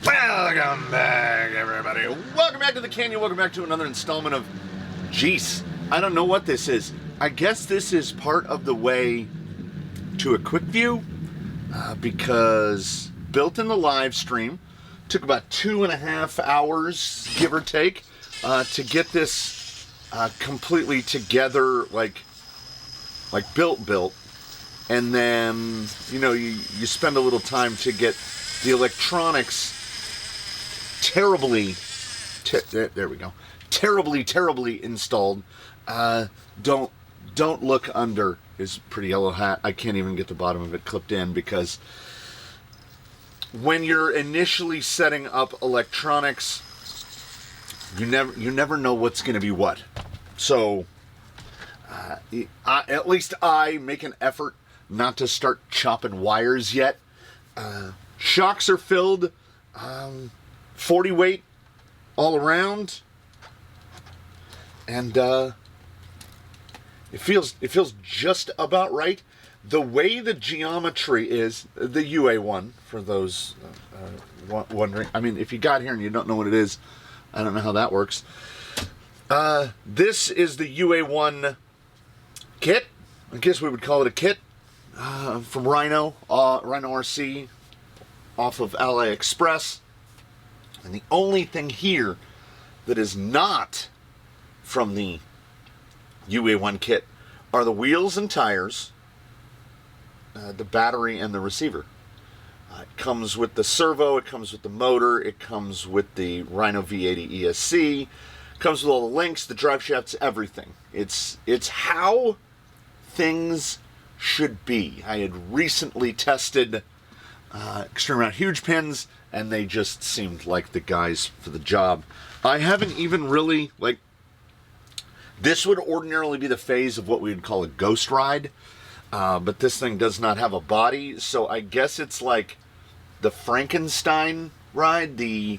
Welcome back, everybody. Welcome back to the Canyon. Welcome back to another installment of Jeez. I don't know what this is. I guess this is part of the way to a quick view because built in the live stream. Took about 2.5 hours, give or take, to get this completely together, like built. And then, you know, you spend a little time to get the electronics terribly installed. Don't look under is pretty yellow hat. I can't even get the bottom of it clipped in because when you're initially setting up electronics, you never know what's going to be what. So at least I make an effort not to start chopping wires yet. Shocks are filled, 40 weight all around, and it feels just about right. The way the geometry is, the Yue One, for those wondering. I mean, if you got here and you don't know what it is, I don't know how that works. This is the Yue One kit. I guess we would call it a kit from Rhino RC off of AliExpress. And the only thing here that is not from the Yue One kit are the wheels and tires, the battery, and the receiver. It comes with the servo, it comes with the motor, it comes with the Rhino V80 ESC, it comes with all the links, the drive shafts, everything. It's how things should be. I had recently tested Extreme Round Huge Pins, and they just seemed like the guys for the job. I haven't even really, this would ordinarily be the phase of what we would call a ghost ride, but this thing does not have a body, so I guess it's like the Frankenstein ride. The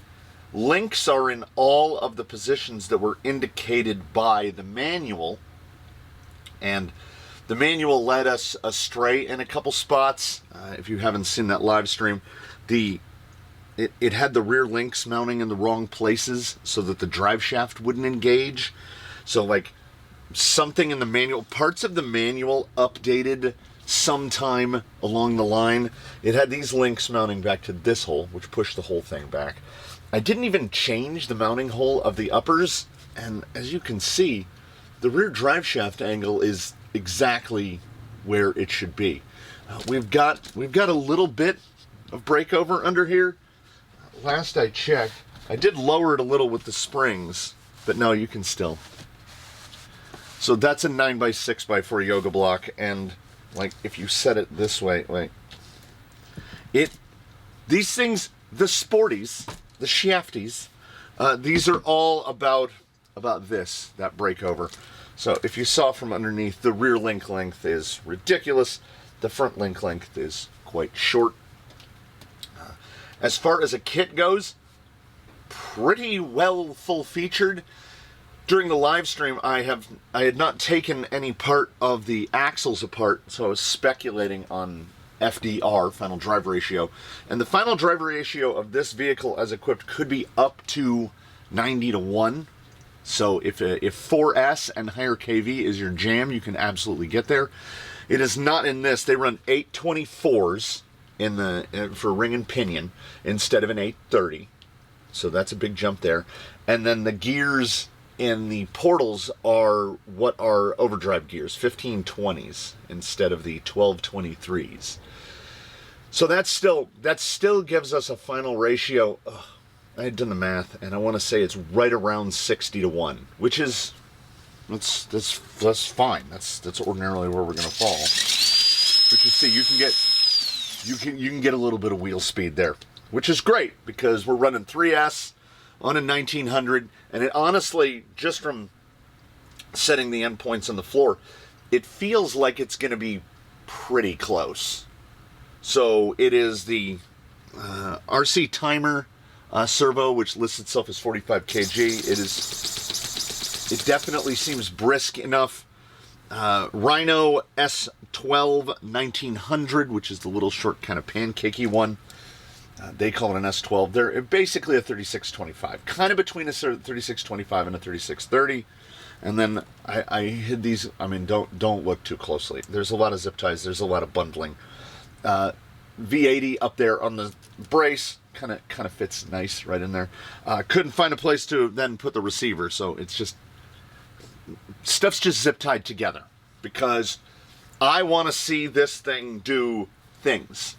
links are in all of the positions that were indicated by the manual, and the manual led us astray in a couple spots. If you haven't seen that live stream, it had the rear links mounting in the wrong places so that the drive shaft wouldn't engage. So something in the manual, parts of the manual updated sometime along the line. It had these links mounting back to this hole, which pushed the whole thing back. I didn't even change the mounting hole of the uppers, and as you can see, the rear drive shaft angle is exactly where it should be. We've got a little bit of breakover under here. Last I checked, I did lower it a little with the springs, but no, you can still. So that's a 9x6x4 yoga block, and if you set it this way, these things, the sporties, the shafties, these are all about this, that breakover. So if you saw from underneath, the rear link length is ridiculous. The front link length is quite short. As far as a kit goes, pretty well full-featured. During the live stream, I had not taken any part of the axles apart, so I was speculating on FDR, final drive ratio. And the final drive ratio of this vehicle as equipped could be up to 90:1. So if 4S and higher KV is your jam, you can absolutely get there. It is not in this. They run 824s for ring and pinion instead of an 830. So that's a big jump there. And then the gears in the portals are what are overdrive gears, 1520s instead of the 1223s. So that still gives us a final ratio. I had done the math, and I want to say it's right around 60:1, which is that's fine. That's ordinarily where we're going to fall. But you see, you can get a little bit of wheel speed there, which is great because we're running 3S on a 1900, and it honestly, just from setting the endpoints on the floor, it feels like it's going to be pretty close. So it is the RC timer servo, which lists itself as 45 kg. It definitely seems brisk enough. Rhino S12 1900, which is the little short kind of pancakey one. They call it an S12. They're basically a 3625, kind of between a 3625 and a 3630. And then I hid these. I mean, don't look too closely. There's a lot of zip ties. There's a lot of bundling. V80 up there on the brace kind of fits nice right in there. Couldn't find a place to then put the receiver, so it's just stuff's just zip tied together because I want to see this thing do things.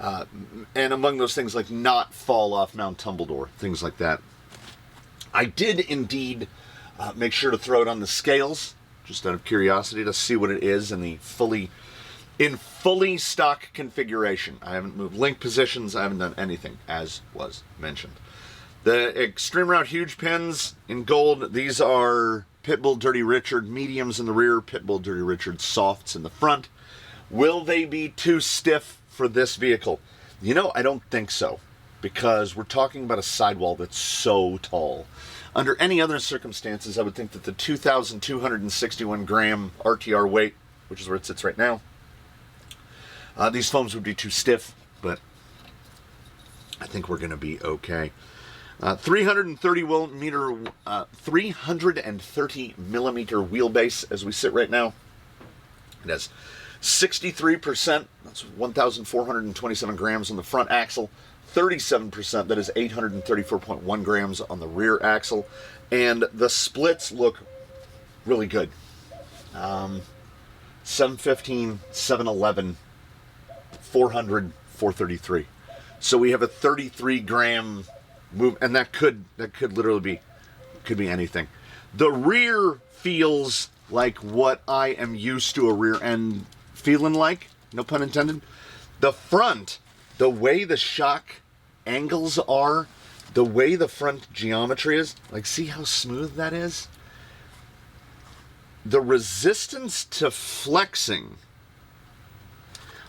And among those things, like not fall off Mount Tumbledore, things like that. I did indeed make sure to throw it on the scales, just out of curiosity, to see what it is in the fully stock configuration. I haven't moved link positions. I haven't done anything, as was mentioned. The Extreme Route Huge pins in gold. These are Pitbull Dirty Richard mediums in the rear, Pitbull Dirty Richard softs in the front. Will they be too stiff for this vehicle? You know, I don't think so, because we're talking about a sidewall that's so tall. Under any other circumstances, I would think that the 2,261 gram RTR weight, which is where it sits right now, these foams would be too stiff, but I think we're going to be okay. 330 millimeter wheelbase as we sit right now. It has 63%, that's 1,427 grams on the front axle, 37%, that is 834.1 grams on the rear axle, and the splits look really good. 715, 711, 400, 433. So we have a 33 gram move, and that could literally be anything. The rear feels like what I am used to a rear end feeling like, no pun intended. The front, the way the shock angles are, the way the front geometry is, like, see how smooth that is? The resistance to flexing,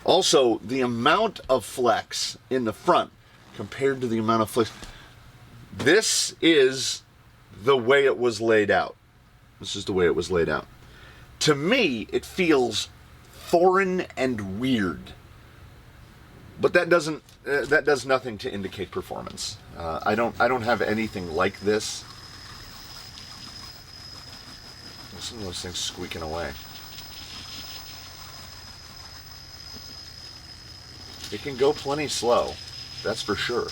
also the amount of flex in the front compared to the amount of flex. This is the way it was laid out. This is the way it was laid out. To me, it feels foreign and weird. But that does nothing to indicate performance. I don't have anything like this. Some of those things squeaking away. It can go plenty slow, that's for sure.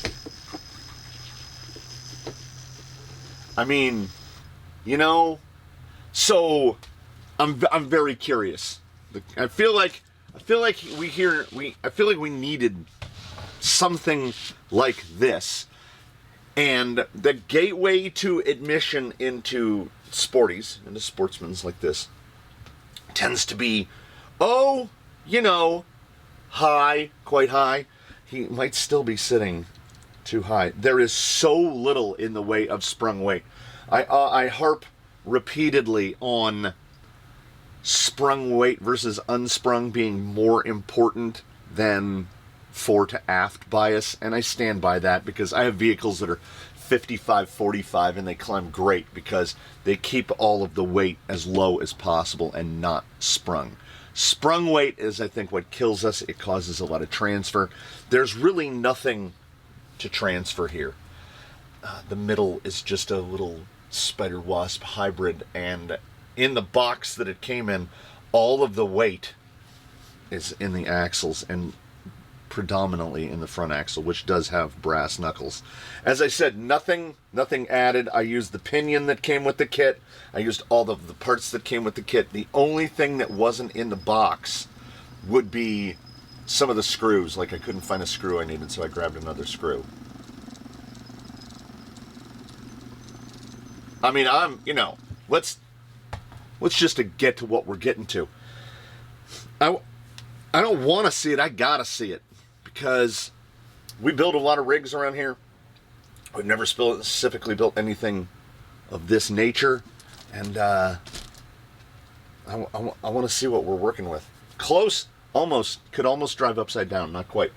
I mean, you know, so I'm very curious. I feel like we needed something like this, and the gateway to admission into sporties, into sportsmans like this, tends to be, oh, you know, high, quite high. He might still be sitting too high. There is so little in the way of sprung weight. I harp repeatedly on sprung weight versus unsprung being more important than fore to aft bias, and I stand by that because I have vehicles that are 55-45 and they climb great because they keep all of the weight as low as possible and not sprung. Sprung weight is, I think, what kills us. It causes a lot of transfer. There's really nothing to transfer here. The middle is just a little Spider Wasp hybrid, and in the box that it came in, all of the weight is in the axles and predominantly in the front axle, which does have brass knuckles. As I said, nothing added. I used the pinion that came with the kit. I used all of the parts that came with the kit. The only thing that wasn't in the box would be some of the screws. Like, I couldn't find a screw I needed, so I grabbed another screw. I mean, let's just get to what we're getting to. I don't want to see it. I gotta see it, because we build a lot of rigs around here. We've never specifically built anything of this nature, and I want to see what we're working with. Close, could almost drive upside down, not quite.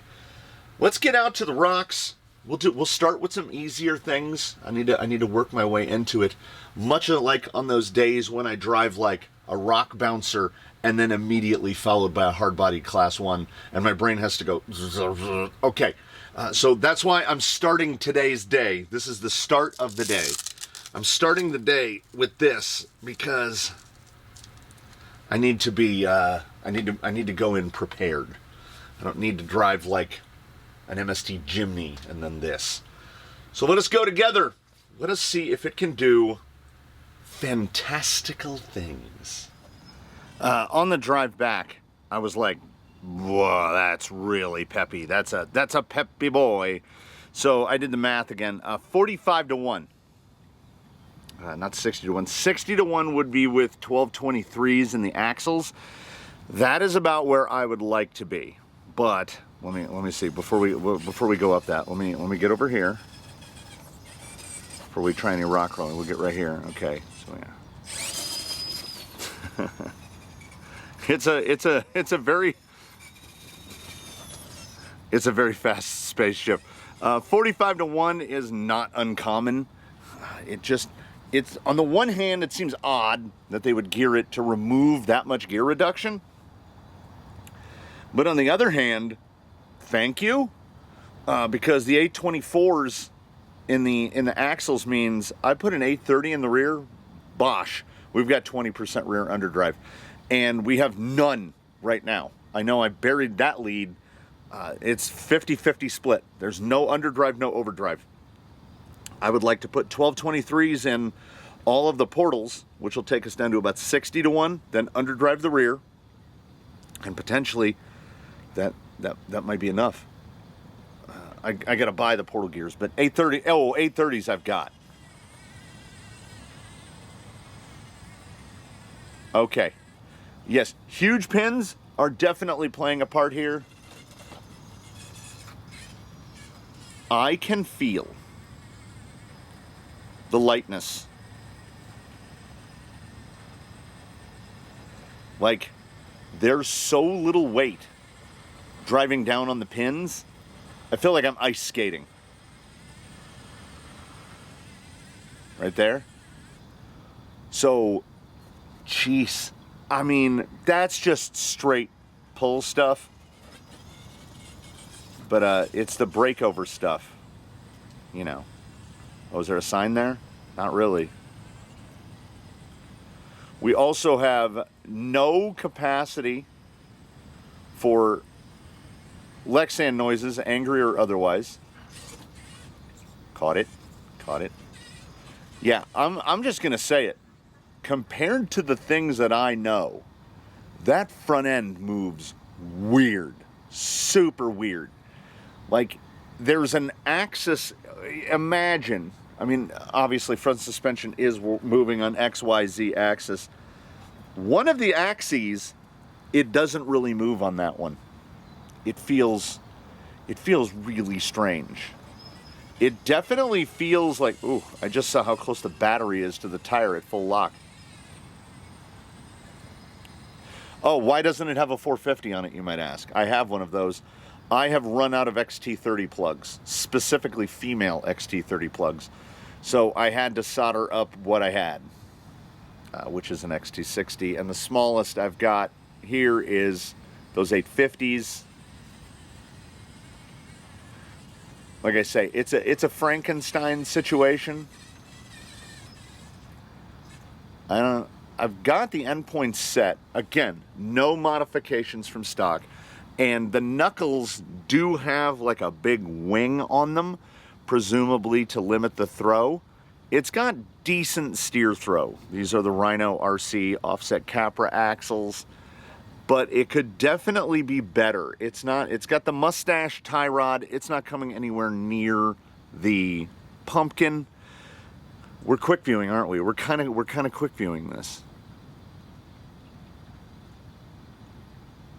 Let's get out to the rocks. We'll start with some easier things. I need to work my way into it, much like on those days when I drive like a rock bouncer and then immediately followed by a hard-bodied class 1, and my brain has to go, okay. So that's why I'm starting today's day. This is the start of the day. I'm starting the day with this because I need to be, I need to go in prepared. I don't need to drive like an MST Jimny and then this. So let us go together. Let us see if it can do fantastical things. On the drive back, I was like, whoa, that's really peppy. That's a peppy boy. So I did the math again. 45 to 1. Not 60 to 1. 60 to 1 would be with 1223s in the axles. That is about where I would like to be. But let me see before we go up that. Let me get over here. Before we try any rock crawling, we'll get right here. Okay. So yeah. It's a very fast spaceship. 45 to 1 is not uncommon. It's on the one hand, it seems odd that they would gear it to remove that much gear reduction. But on the other hand, thank you, because the 824s in the axles means I put an 830 in the rear. Bosh, we've got 20% rear underdrive, and we have none right now. I know I buried that lead. It's 50-50 split. There's no underdrive, no overdrive. I would like to put 1223s in all of the portals, which will take us down to about 60 to 1, then underdrive the rear, and potentially that might be enough. I got to buy the portal gears, but 830s I've got. Okay. Yes, huge pins are definitely playing a part here. I can feel the lightness. Like, there's so little weight driving down on the pins. I feel like I'm ice skating. Right there. So, jeez. I mean, that's just straight pull stuff. But it's the breakover stuff. You know. Oh, is there a sign there? Not really. We also have no capacity for Lexan noises, angry or otherwise. Caught it. Caught it. Yeah, I'm just going to say it. Compared to the things that I know, that front end moves weird. Super weird. Like, there's an axis. Imagine, I mean, obviously front suspension is moving on XYZ axis. One of the axes, it doesn't really move on that one. It feels really strange. It definitely feels like, ooh, I just saw how close the battery is to the tire at full lock. Oh, why doesn't it have a 450 on it, you might ask? I have one of those. I have run out of XT30 plugs, specifically female XT30 plugs. So I had to solder up what I had, which is an XT60. And the smallest I've got here is those 850s. Like I say, it's a Frankenstein situation. I've got the endpoints set. Again, no modifications from stock. And the knuckles do have like a big wing on them, presumably to limit the throw. It's got decent steer throw. These are the Rhino RC offset Capra axles, but it could definitely be better. It's got the mustache tie rod. It's not coming anywhere near the pumpkin. We're quick viewing, aren't we? We're kind of quick viewing this.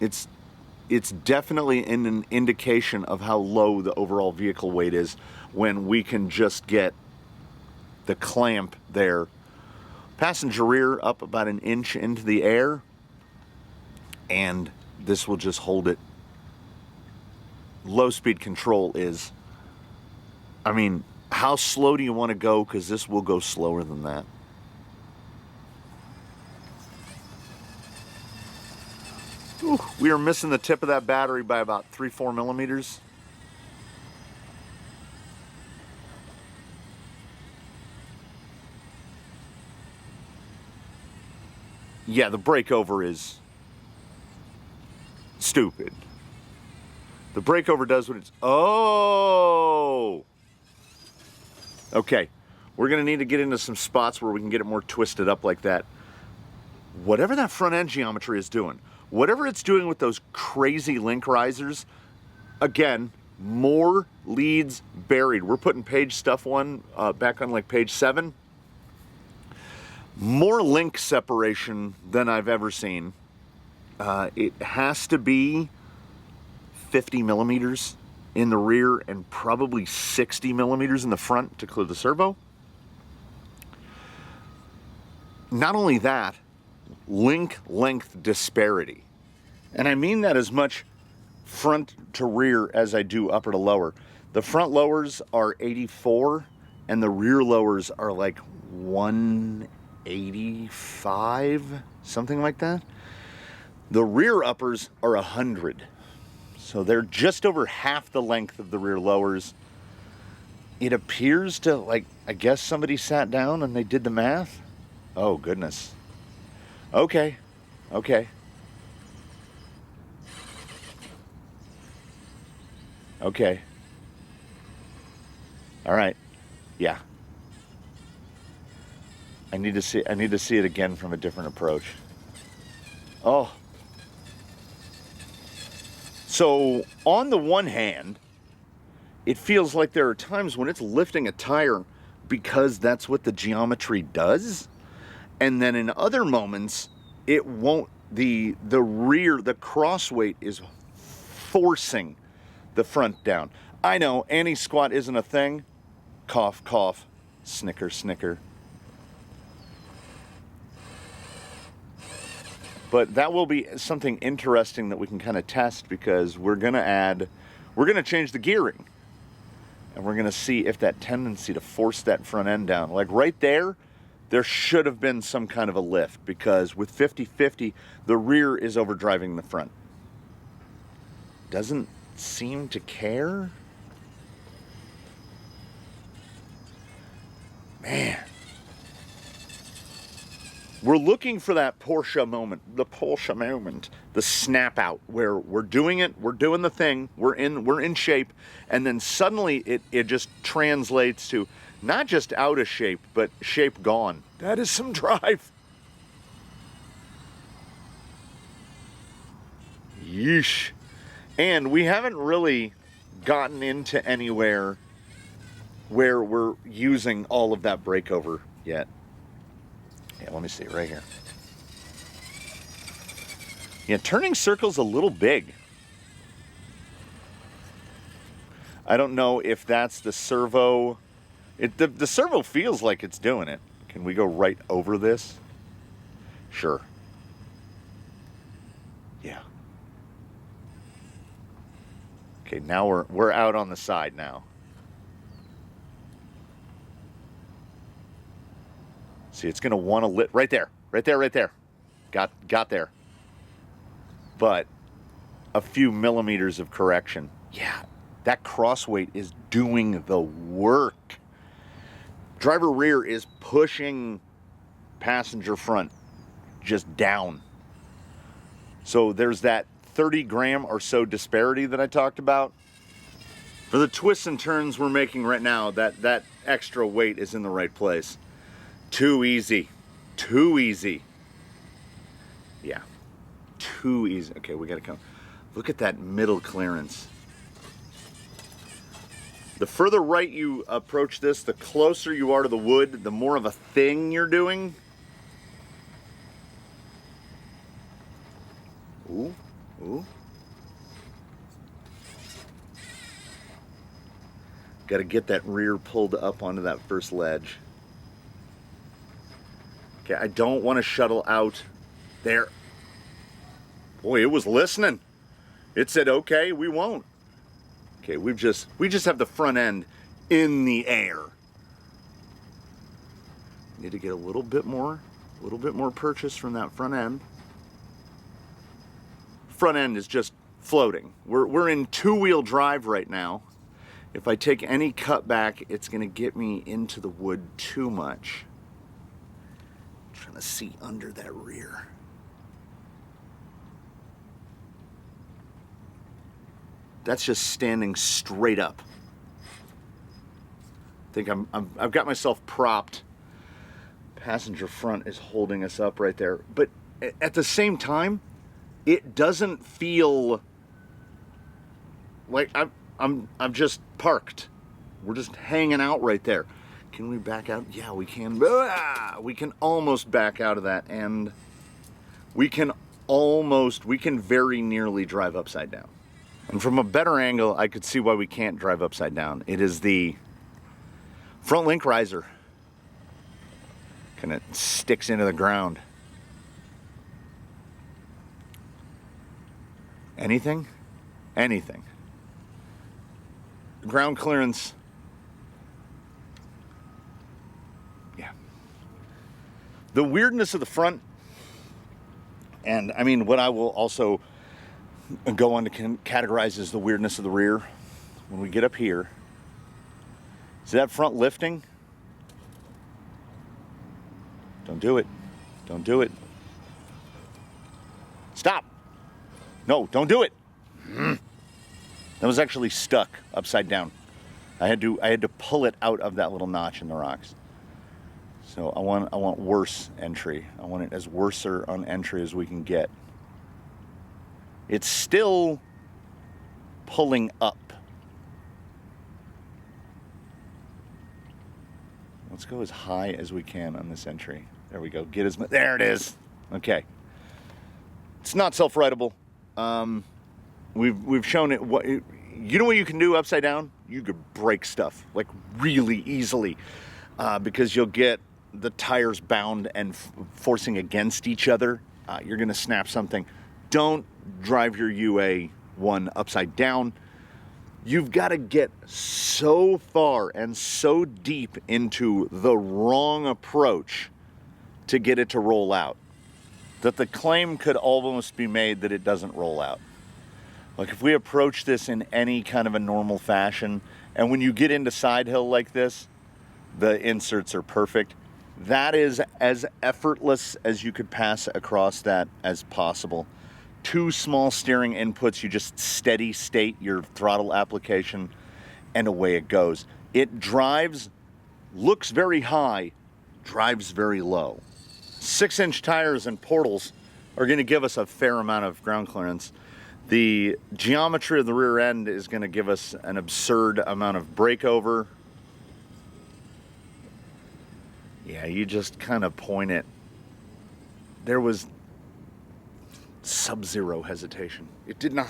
It's definitely an indication of how low the overall vehicle weight is when we can just get the clamp there. Passenger rear up about an inch into the air, and this will just hold it. Low speed control is, I mean, how slow do you want to go? Because this will go slower than that. Ooh, we are missing the tip of that battery by about 3-4 millimeters. yeah, the breakover is stupid. The breakover does what it's... Oh! Okay, we're going to need to get into some spots where we can get it more twisted up like that. Whatever that front end geometry is doing, whatever it's doing with those crazy link risers, again, more leads buried. We're putting page stuff one back on like page 7. More link separation than I've ever seen. It has to be 50 millimeters in the rear and probably 60 millimeters in the front to clear the servo. Not only that, link length disparity. And I mean that as much front to rear as I do upper to lower. The front lowers are 84 and the rear lowers are like 185, something like that. The rear uppers are 100. So they're just over half the length of the rear lowers. It appears to, like, I guess somebody sat down and they did the math. Oh, goodness. Okay. Okay. Okay. All right. Yeah. I need to see it again from a different approach. Oh. So, on the one hand, it feels like there are times when it's lifting a tire because that's what the geometry does. And then in other moments, it won't, the rear, the cross weight is forcing the front down. I know, anti-squat isn't a thing. Cough, cough, snicker, snicker. But that will be something interesting that we can kind of test because we're going to change the gearing. And we're going to see if that tendency to force that front end down, like right there should have been some kind of a lift because with 50-50, the rear is overdriving the front. Doesn't seem to care. Man. We're looking for that Porsche moment, the snap out where we're doing it, we're doing the thing, we're in shape, and then suddenly it just translates to not just out of shape, but shape gone. That is some drive. Yeesh. And we haven't really gotten into anywhere where we're using all of that breakover yet. Yeah, let me see, right here. Yeah, turning circle's a little big. I don't know if that's the servo. The servo feels like it's doing it. Can we go right over this? Sure. Yeah. Okay, now we're out on the side now. See, it's going to want to lit right there. Got there. But a few millimeters of correction. Yeah, that cross weight is doing the work. Driver rear is pushing passenger front just down. So there's that 30 gram or so disparity that I talked about. For the twists and turns we're making right now, that extra weight is in the right place. Too easy. Too easy. Yeah. Too easy. Okay, we gotta come. Look at that middle clearance. The further right you approach this, the closer you are to the wood, the more of a thing you're doing. Ooh, ooh. Gotta get that rear pulled up onto that first ledge. Okay, I don't want to shuttle out there. Boy, it was listening. It said, okay, we won't. Okay, we just have the front end in the air. Need to get a little bit more purchase from that front end. Front end is just floating. We're in two-wheel drive right now. If I take any cut back, it's gonna get me into the wood too much. I'm trying to see under that rear. That's just standing straight up. I think I've got myself propped. Passenger front is holding us up right there. But at the same time, it doesn't feel like I'm just parked. We're just hanging out right there. Can we back out? Yeah, we can. We can almost back out of that, and we can very nearly drive upside down. And from a better angle, I could see why we can't drive upside down. It is the front link riser. Kind of sticks into the ground. Anything? Anything. Ground clearance. Yeah. The weirdness of the front, and I mean, what I will also go on to categorize as the weirdness of the rear. When we get up here, is that front lifting? Don't do it. Don't do it. Stop. No, don't do it. That was actually stuck upside down. I had to pull it out of that little notch in the rocks. So I want worse entry. I want it as worser on entry as we can get. It's still pulling up. Let's go as high as we can on this entry. There we go. Get as much. There it is. Okay. It's not self-rightable. We've shown it. You know what you can do upside down? You could break stuff like really easily because you'll get the tires bound and forcing against each other. You're going to snap something. Don't drive your Yue One upside down. You've got to get so far and so deep into the wrong approach to get it to roll out that the claim could almost be made that it doesn't roll out. Like if we approach this in any kind of a normal fashion, and when you get into side hill like this, the inserts are perfect. That is as effortless as you could pass across that as possible. 2 small steering inputs, you just steady state your throttle application, and away it goes. It drives, looks very high, drives very low. 6-inch tires and portals are going to give us a fair amount of ground clearance. The geometry of the rear end is going to give us an absurd amount of breakover. Yeah, you just kind of point it. There was sub-zero hesitation. It did not.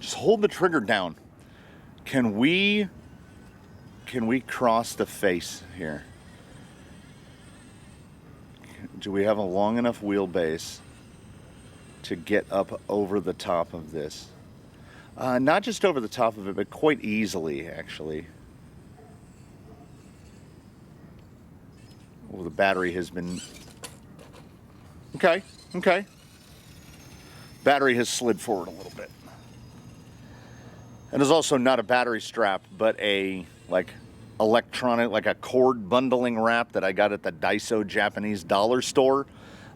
Just hold the trigger down. Can we cross the face here? Do we have a long enough wheelbase to get up over the top of this? Not just over the top of it, but quite easily, actually. Oh, the battery has been... Okay. Battery has slid forward a little bit. And it's also not a battery strap, but a electronic, like a cord bundling wrap that I got at the Daiso Japanese dollar store.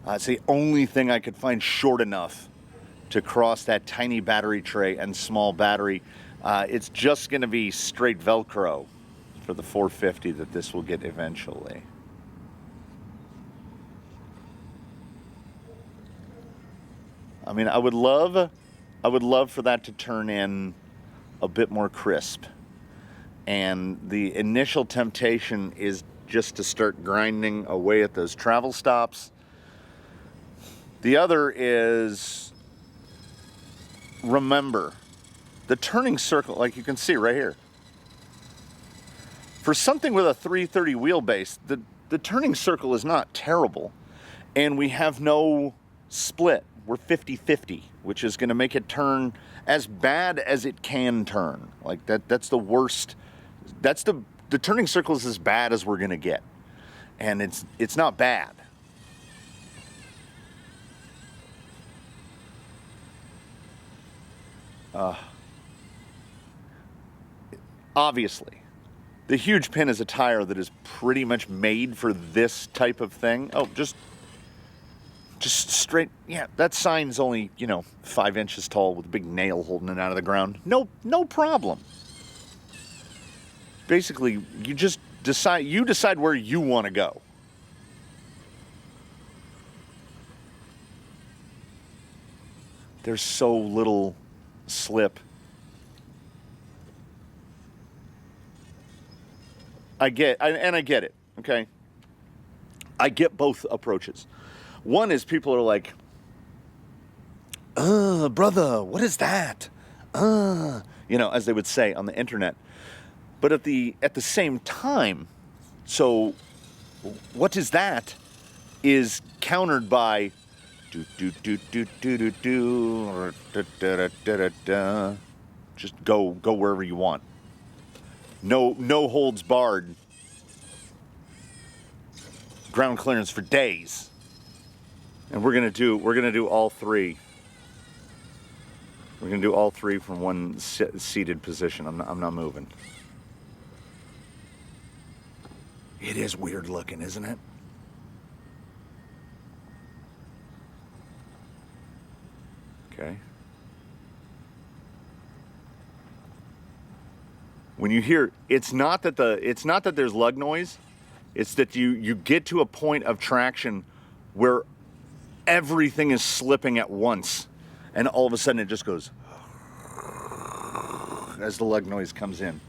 It's the only thing I could find short enough to cross that tiny battery tray and small battery. It's just going to be straight Velcro for the 450 that this will get eventually. I mean, I would love for that to turn in a bit more crisp. And the initial temptation is just to start grinding away at those travel stops. The other is, remember, the turning circle, like you can see right here. For something with a 330 wheelbase, the turning circle is not terrible. And we have no split. We're 50-50, which is going to make it turn as bad as it can turn. Like that's the worst. That's the turning circle is as bad as we're going to get. And it's not bad. Obviously, the huge pin is a tire that is pretty much made for this type of thing. Oh, just Just straight, yeah, that sign's only, 5 inches tall with a big nail holding it out of the ground. No problem. Basically, you just decide where you want to go. There's so little slip. I get it, okay? I get both approaches. One is people are like, brother, what is that? As they would say on the internet. But at the same time, so what is that is countered by just go wherever you want. No holds barred. Ground clearance for days. And we're gonna do all three. We're gonna do all three from one seated position. I'm not moving. It is weird looking, isn't it? Okay. When you hear, it's not that there's lug noise, it's that you get to a point of traction where everything is slipping at once, and all of a sudden it just goes as the lug noise comes in.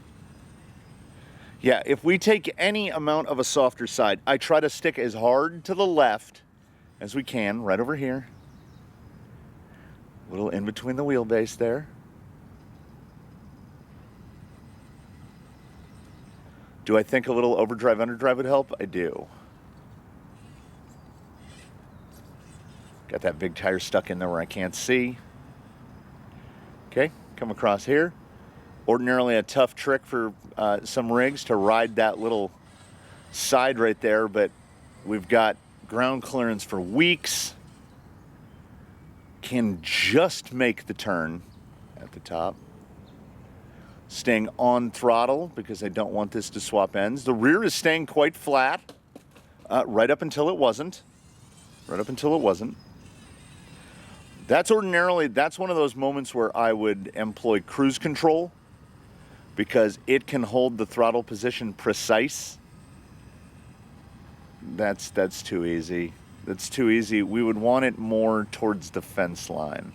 Yeah, if we take any amount of a softer side, I try to stick as hard to the left as we can, right over here. A little in between the wheelbase there. Do I think a little overdrive, underdrive would help? I do. Got that big tire stuck in there where I can't see. Okay, come across here. Ordinarily a tough trick for some rigs to ride that little side right there, but we've got ground clearance for weeks. Can just make the turn at the top. Staying on throttle because I don't want this to swap ends. The rear is staying quite flat right up until it wasn't. That's one of those moments where I would employ cruise control because it can hold the throttle position precise. That's too easy. That's too easy. We would want it more towards the fence line.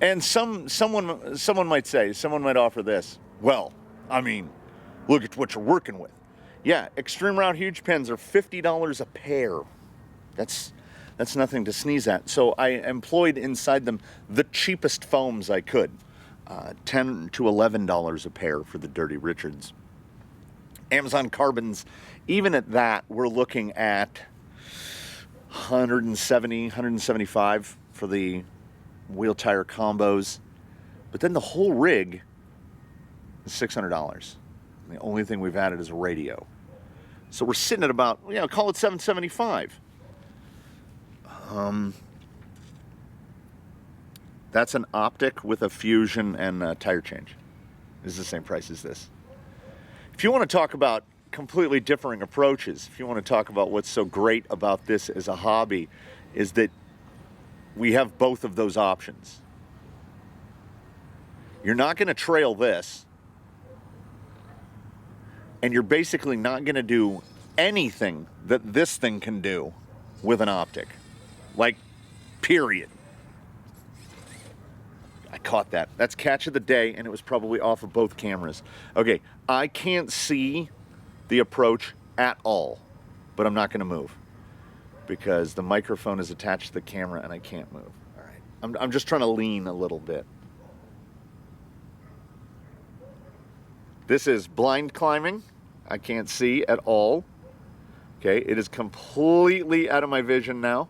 And someone might offer this. Well, I mean, look at what you're working with. Yeah, Extreme Route huge pins are $50 a pair. That's nothing to sneeze at. So I employed inside them the cheapest foams I could. $10 to $11 a pair for the Dirty Richards. Amazon Carbons, even at that, we're looking at $170, $175 for the wheel tire combos. But then the whole rig is $600. The only thing we've added is a radio. So we're sitting at about, call it $775. That's an optic with a fusion and a tire change. It's the same price as this. If you want to talk about completely differing approaches, if you want to talk about what's so great about this as a hobby, is that we have both of those options. You're not going to trail this, and you're basically not going to do anything that this thing can do with an optic. Like, period. I caught that. That's catch of the day, and it was probably off of both cameras. Okay, I can't see the approach at all, but I'm not going to move because the microphone is attached to the camera and I can't move. All right, I'm just trying to lean a little bit. This is blind climbing. I can't see at all. Okay, it is completely out of my vision now.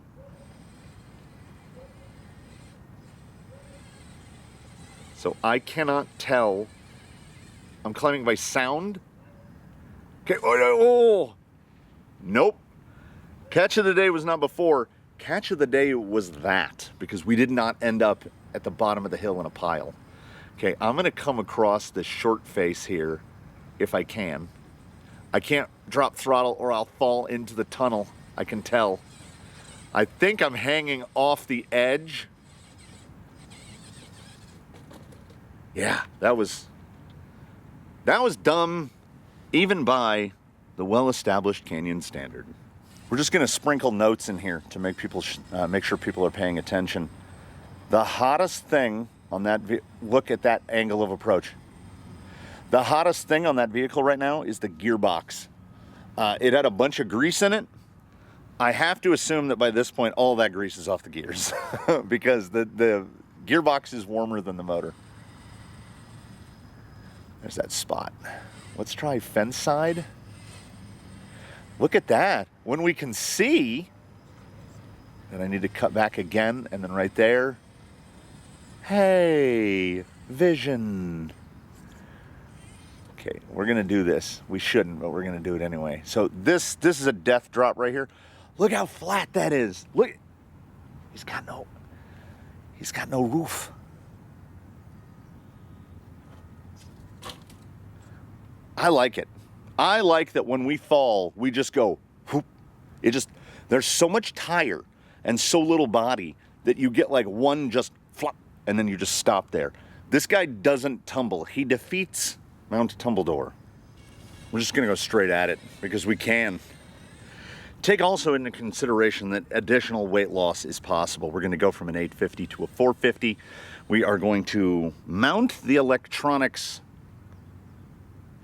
So I cannot tell. I'm climbing by sound. Okay, oh. Nope. Catch of the day was not before. Catch of the day was that, because we did not end up at the bottom of the hill in a pile. Okay, I'm gonna come across this short face here if I can. I can't drop throttle or I'll fall into the tunnel. I can tell. I think I'm hanging off the edge. Yeah, that was dumb, even by the well-established canyon standard. We're just going to sprinkle notes in here to make people make sure people are paying attention. The hottest thing on that look at that angle of approach. The hottest thing on that vehicle right now is the gearbox. It had a bunch of grease in it. I have to assume that by this point all that grease is off the gears because the gearbox is warmer than the motor. There's that spot. Let's try fence side. Look at that. When we can see, and I need to cut back again, and then right there. Hey, vision. Okay, we're gonna do this. We shouldn't, but we're gonna do it anyway. So this is a death drop right here. Look how flat that is. Look, he's got no roof. I like it. I like that when we fall, we just go whoop. There's so much tire and so little body that you get like one just flop and then you just stop there. This guy doesn't tumble. He defeats Mount Tumbledore. We're just gonna go straight at it because we can. Take also into consideration that additional weight loss is possible. We're gonna go from an 850 to a 450. We are going to mount the electronics.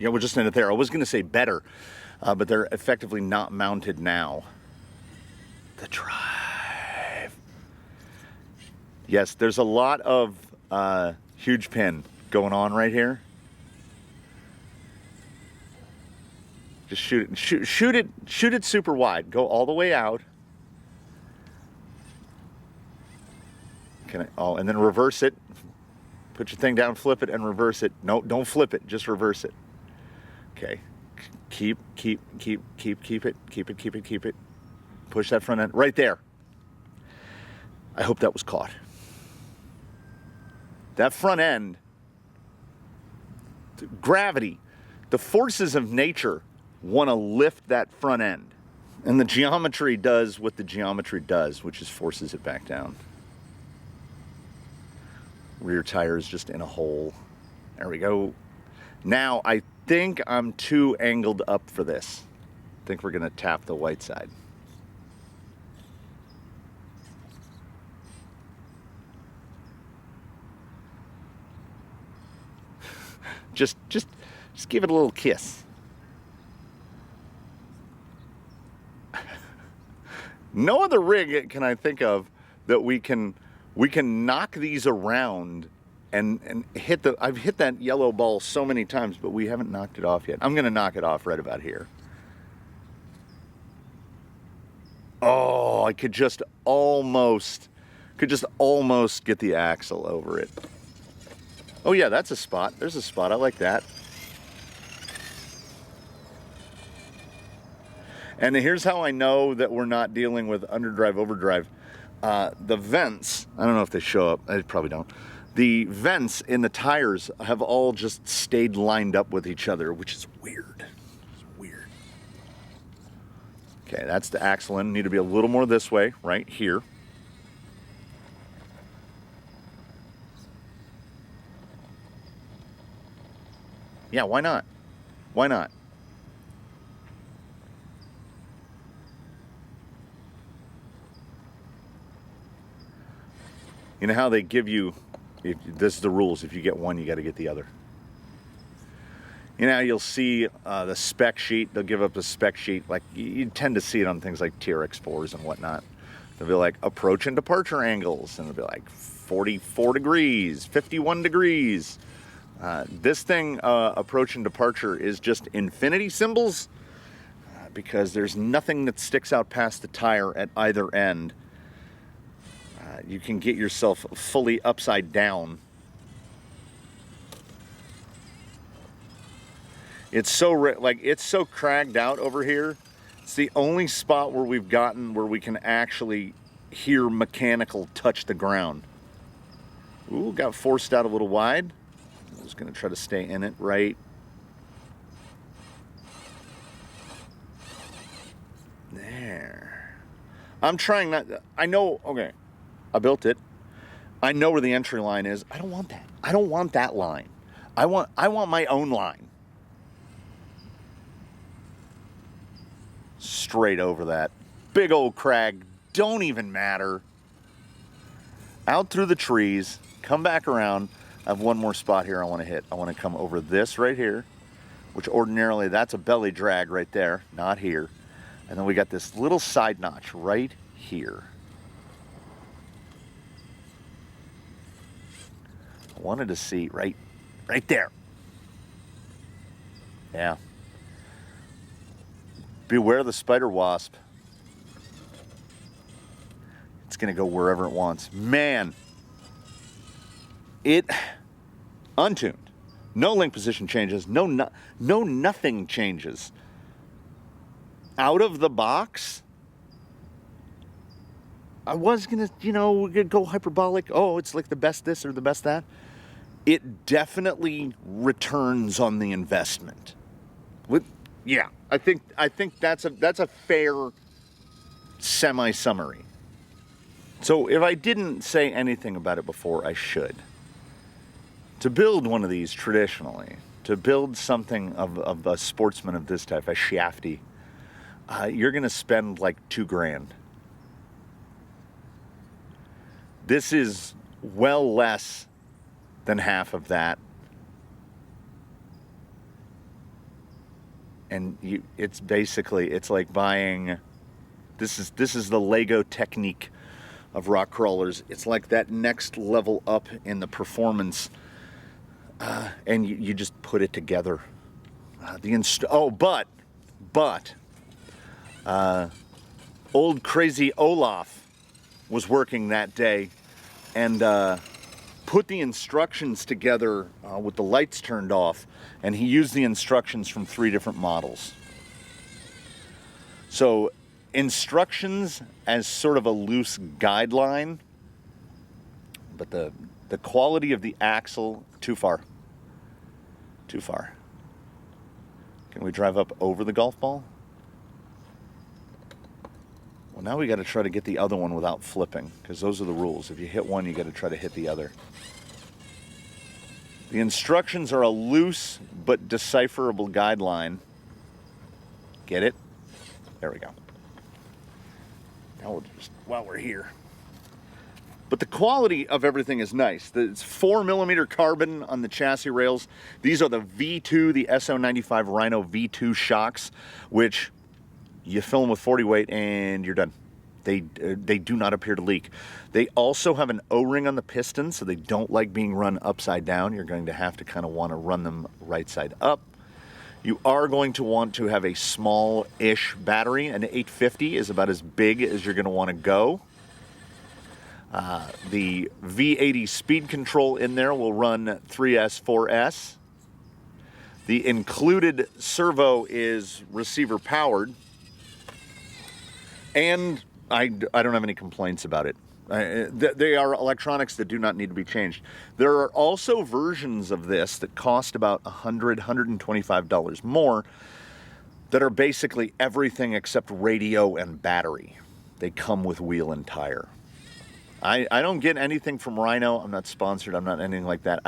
Yeah, we'll just end it there. I was going to say better, but they're effectively not mounted now. The drive. Yes, there's a lot of huge pin going on right here. Just shoot it, shoot it super wide. Go all the way out. And then reverse it. Put your thing down, flip it, and reverse it. No, don't flip it. Just reverse it. Okay, keep it. Push that front end right there. I hope that was caught. That front end, gravity, the forces of nature want to lift that front end. And the geometry does what the geometry does, which is forces it back down. Rear tire is just in a hole. There we go. Now, I think I'm too angled up for this. I think we're gonna tap the white side. just give it a little kiss. No other rig can I think of that we can knock these around and hit I've hit that yellow ball so many times, but we haven't knocked it off yet. I'm gonna knock it off right about here. Oh, I could just almost get the axle over it. Oh yeah, that's a spot. There's a spot, I like that. And here's how I know that we're not dealing with underdrive, overdrive. The vents, I don't know if they show up, they probably don't. The vents in the tires have all just stayed lined up with each other, which is weird. It's weird. Okay, that's the axle end. Need to be a little more this way, right here. Yeah, why not? Why not? You know how they give you, this is the rules, if you get one, you got to get the other. You know, you'll see the spec sheet, they'll give up the spec sheet, like you tend to see it on things like TRX4s and whatnot. They'll be like approach and departure angles, and it'll be like 44 degrees, 51 degrees. This thing, approach and departure, is just infinity symbols because there's nothing that sticks out past the tire at either end. You can get yourself fully upside down. It's so it's so cragged out over here. It's the only spot where we've gotten where we can actually hear mechanical touch the ground. Ooh, got forced out a little wide. I was gonna try to stay in it right. I'm trying not... I know... Okay. I built it. I know where the entry line is. I don't want that. I don't want that line. I want my own line. Straight over that. Big old crag. Don't even matter. Out through the trees. Come back around. I have one more spot here I want to hit. I want to come over this right here, which ordinarily that's a belly drag right there, not here. And then we got this little side notch right here. I wanted to see right there. Yeah. Beware the spider wasp. It's going to go wherever it wants. Man. It untuned. No link position changes. No nothing changes. Out of the box, I was going to, go hyperbolic. Oh, it's like the best this or the best that. It definitely returns on the investment. Yeah, I think that's a fair semi-summary. So if I didn't say anything about it before, I should. To build one of these traditionally, to build something of a sportsman of this type, a shafty, you're going to spend like $2,000. This is well less than half of that. And it's like buying, this is the Lego technique of rock crawlers. It's like that next level up in the performance, and you just put it together. But old crazy Olaf was working that day and put the instructions together with the lights turned off, and he used the instructions from 3 different models. So instructions as sort of a loose guideline, but the quality of the axle, too far. Can we drive up over the golf ball? Well, now we got to try to get the other one without flipping, because those are the rules. If you hit one, you got to try to hit the other. The instructions are a loose but decipherable guideline. Get it? There we go. Now we'll just, while we're here. But the quality of everything is nice. It's 4mm carbon on the chassis rails. These are the V2, the SO95 Rhino V2 shocks, which you fill them with 40 weight and you're done. They do not appear to leak. They also have an O-ring on the piston, so they don't like being run upside down. You're going to have to kind of want to run them right side up. You are going to want to have a small-ish battery. An 850 is about as big as you're going to want to go. The V80 speed control in there will run 3S, 4S. The included servo is receiver powered. And I don't have any complaints about it. They are electronics that do not need to be changed. There are also versions of this that cost about $100, $125 more that are basically everything except radio and battery. They come with wheel and tire. I don't get anything from Rhino. I'm not sponsored. I'm not anything like that.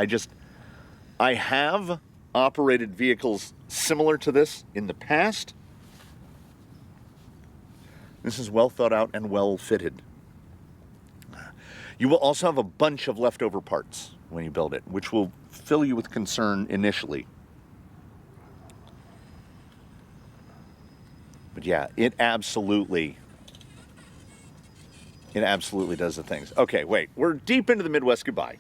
I have operated vehicles similar to this in the past. This is well thought out and well fitted. You will also have a bunch of leftover parts when you build it, which will fill you with concern initially. But yeah, it absolutely does the things. Okay, wait, we're deep into the Midwest goodbye.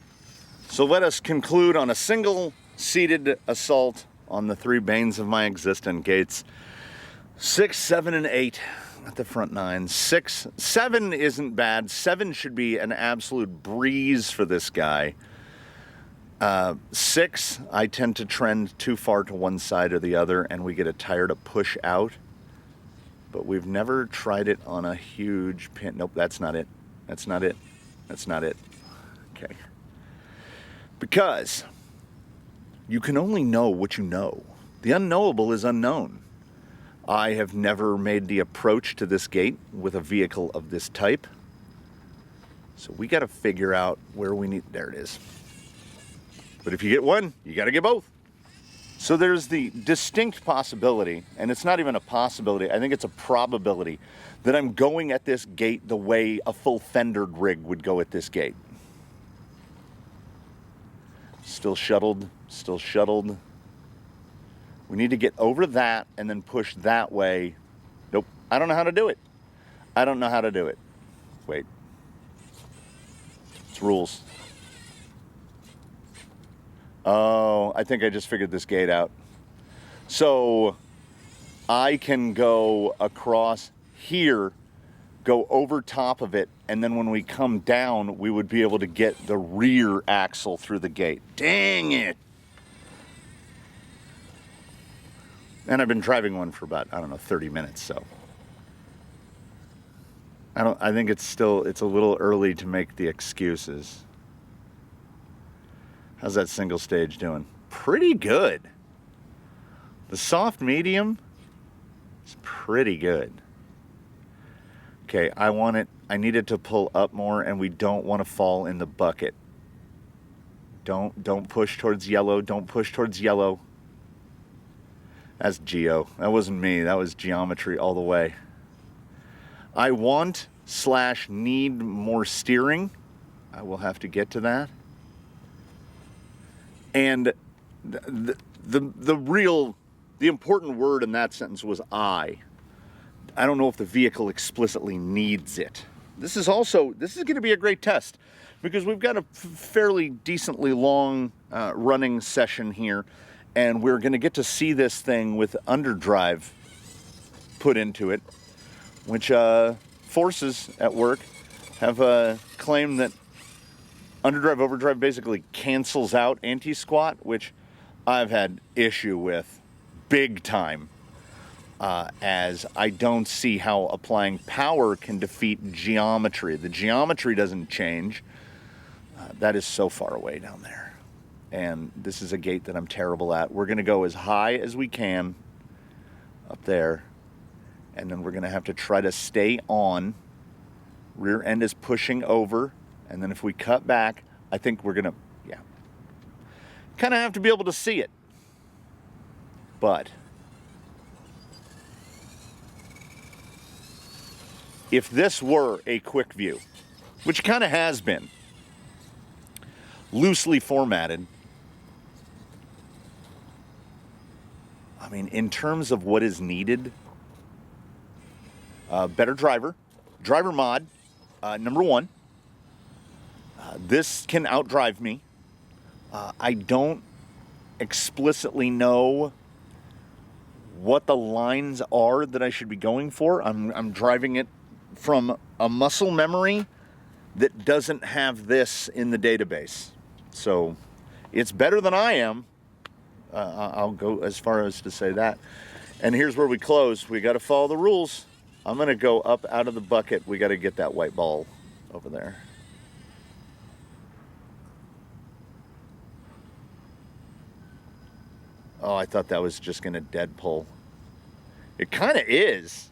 So let us conclude on a single seated assault on the 3 banes of my existence, Gates. 6, 7, and 8. At the front 9. 6, 7 isn't bad. 7 should be an absolute breeze for this guy. 6, I tend to trend too far to one side or the other, and we get a tire to push out. But we've never tried it on a huge pin. Nope, that's not it. That's not it. That's not it. Okay. Because you can only know what you know. The unknowable is unknown. I have never made the approach to this gate with a vehicle of this type. So we got to figure out where we need... There it is. But if you get one, you got to get both. So there's the distinct possibility, and it's not even a possibility, I think it's a probability, that I'm going at this gate the way a full fendered rig would go at this gate. Still shuttled, still shuttled. We need to get over that and then push that way. Nope, I don't know how to do it. I don't know how to do it. Wait. It's rules. Oh, I think I just figured this gate out. So I can go across here, go over top of it, and then when we come down, we would be able to get the rear axle through the gate. Dang it! And I've been driving one for about, I don't know, 30 minutes, so. I think it's a little early to make the excuses. How's that single stage doing? Pretty good. The soft medium is pretty good. Okay, I need it to pull up more, and we don't want to fall in the bucket. Don't push towards yellow. Don't push towards yellow. That's geo. That wasn't me. That was geometry all the way. I want/need more steering. I will have to get to that. And the important word in that sentence was I. I don't know if the vehicle explicitly needs it. This is going to be a great test because we've got a fairly decently long running session here, and we're going to get to see this thing with underdrive put into it, which forces at work have claimed that underdrive overdrive basically cancels out anti-squat, which I've had issue with big time, as I don't see how applying power can defeat geometry. The geometry doesn't change. That is so far away down there. And this is a gate that I'm terrible at. We're going to go as high as we can up there, and then we're going to have to try to stay on. Rear end is pushing over. And then if we cut back, I think we're gonna, kind of have to be able to see it. But if this were a quick view, which kind of has been, loosely formatted, I mean, in terms of what is needed, better driver mod, number one. This can outdrive me. I don't explicitly know what the lines are that I should be going for. I'm driving it from a muscle memory that doesn't have this in the database. So it's better than I am. I'll go as far as to say that. And here's where we close. We got to follow the rules. I'm going to go up out of the bucket. We got to get that white ball over there. Oh, I thought that was just going to dead pull. It kind of is.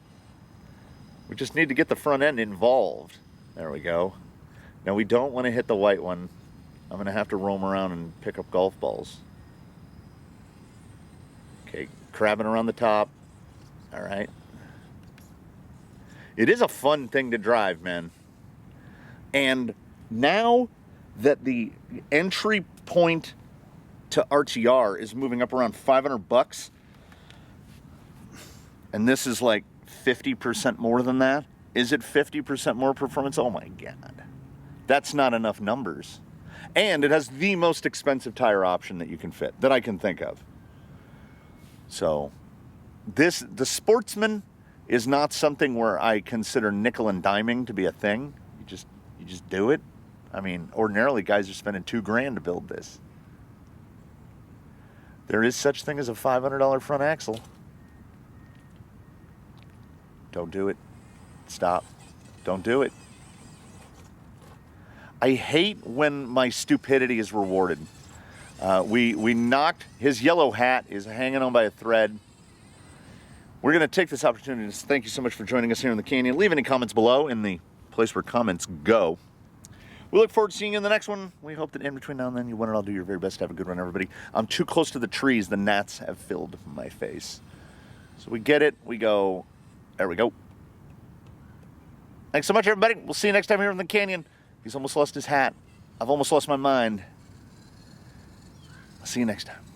We just need to get the front end involved. There we go. Now we don't want to hit the white one. I'm going to have to roam around and pick up golf balls. Okay, crabbing around the top. All right. It is a fun thing to drive, man. And now that the entry point to RTR is moving up around $500, and this is like 50% more than that. Is it 50% more performance? Oh my God. That's not enough numbers. And it has the most expensive tire option that you can fit, that I can think of. So the Sportsman is not something where I consider nickel and diming to be a thing. You just do it. I mean, ordinarily guys are spending $2,000 to build this. There is such thing as a $500 front axle. Don't do it. Stop. Don't do it. I hate when my stupidity is rewarded. We knocked, his yellow hat is hanging on by a thread. We're going to take this opportunity to thank you so much for joining us here in the canyon. Leave any comments below in the place where comments go. We look forward to seeing you in the next one. We hope that in between now and then you one and all do your very best to have a good one, everybody. I'm too close to the trees. The gnats have filled my face. So we get it. We go. There we go. Thanks so much, everybody. We'll see you next time here in the canyon. He's almost lost his hat. I've almost lost my mind. I'll see you next time.